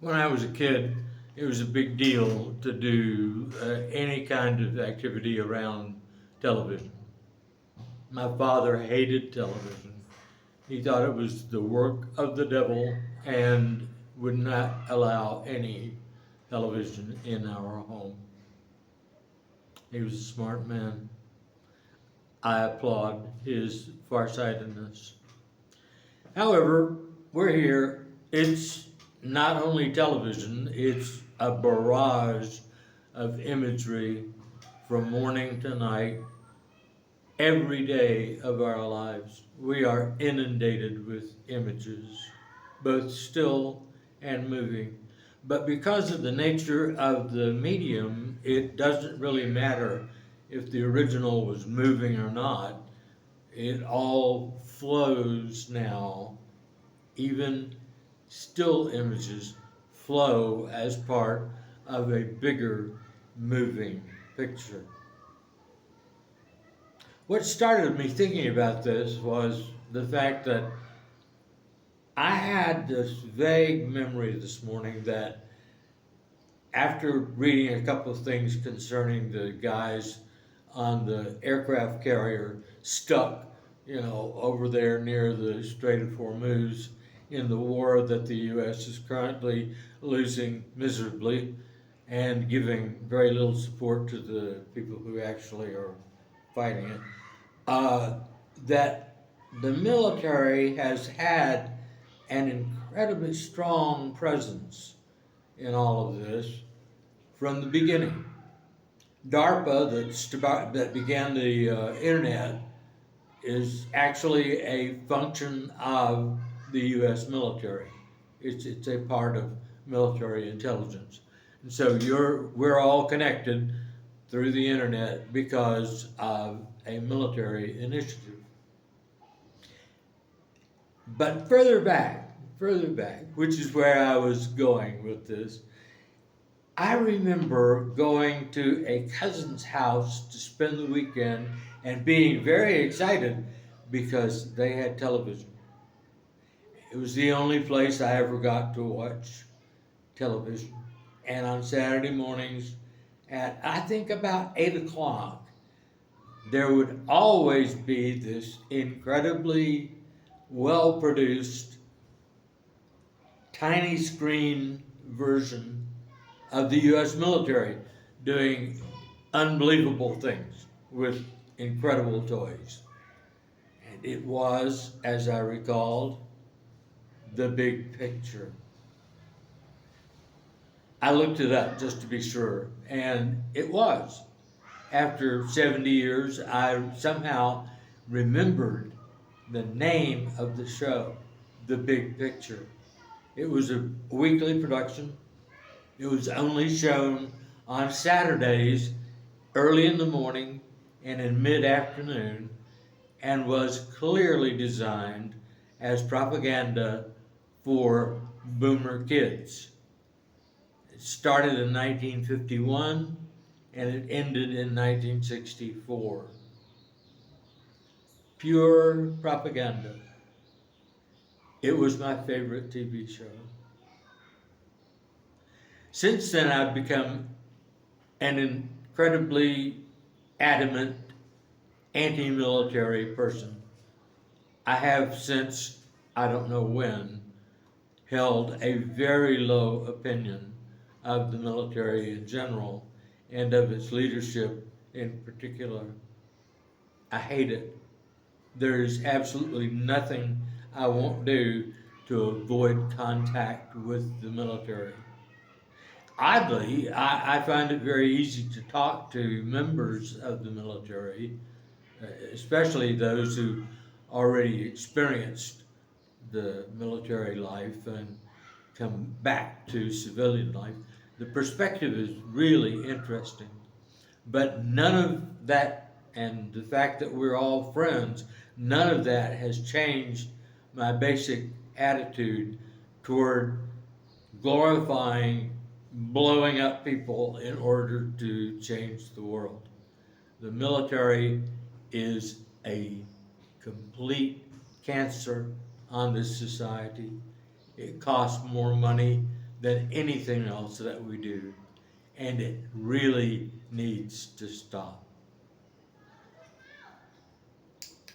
When I was a kid, it was a big deal to do any kind of activity around television. My father hated television. He thought it was the work of the devil and would not allow any television in our home. He was a smart man. I applaud his farsightedness. However, we're here. It's not only television, it's a barrage of imagery from morning to night, every day of our lives. We are inundated with images, both still and moving. But because of the nature of the medium, it doesn't really matter if the original was moving or not. It all flows now. Even still images flow as part of a bigger moving picture. What started me thinking about this was the fact that I had this vague memory this morning that after reading a couple of things concerning the guys on the aircraft carrier stuck, over there near the Strait of Hormuz in the war that the U.S. is currently losing miserably and giving very little support to the people who actually are fighting it, uh, that the military has had an incredibly strong presence in all of this from the beginning. DARPA, that began the internet, is actually a function of the U.S. military. It's a part of military intelligence, and so we're all connected through the internet because of a military initiative. But further back, which is where I was going with this, I remember going to a cousin's house to spend the weekend and being very excited because they had television. It was the only place I ever got to watch television. And on Saturday mornings at I think about 8 o'clock, there would always be this incredibly well produced tiny screen version of the U.S. military doing unbelievable things with incredible toys. And it was, as I recalled, the big picture. I looked it up just to be sure, and it was. After 70 years, I somehow remembered the name of the show, The Big Picture. It was a weekly production. It was only shown on Saturdays, early in the morning and in mid afternoon, and was clearly designed as propaganda for boomer kids. It started in 1951 and it ended in 1964. Pure propaganda. It was my favorite TV show. Since then, I've become an incredibly adamant anti military person. I have since, I don't know when, held a very low opinion of the military in general and of its leadership in particular. I hate it. There is absolutely nothing I won't do to avoid contact with the military. Oddly, I find it very easy to talk to members of the military, especially those who already experienced the military life and come back to civilian life. The perspective is really interesting, but none of that, and the fact that we're all friends, none of that has changed my basic attitude toward glorifying blowing up people in order to change the world. The military is a complete cancer on this society. It costs more money than anything else that we do, and it really needs to stop.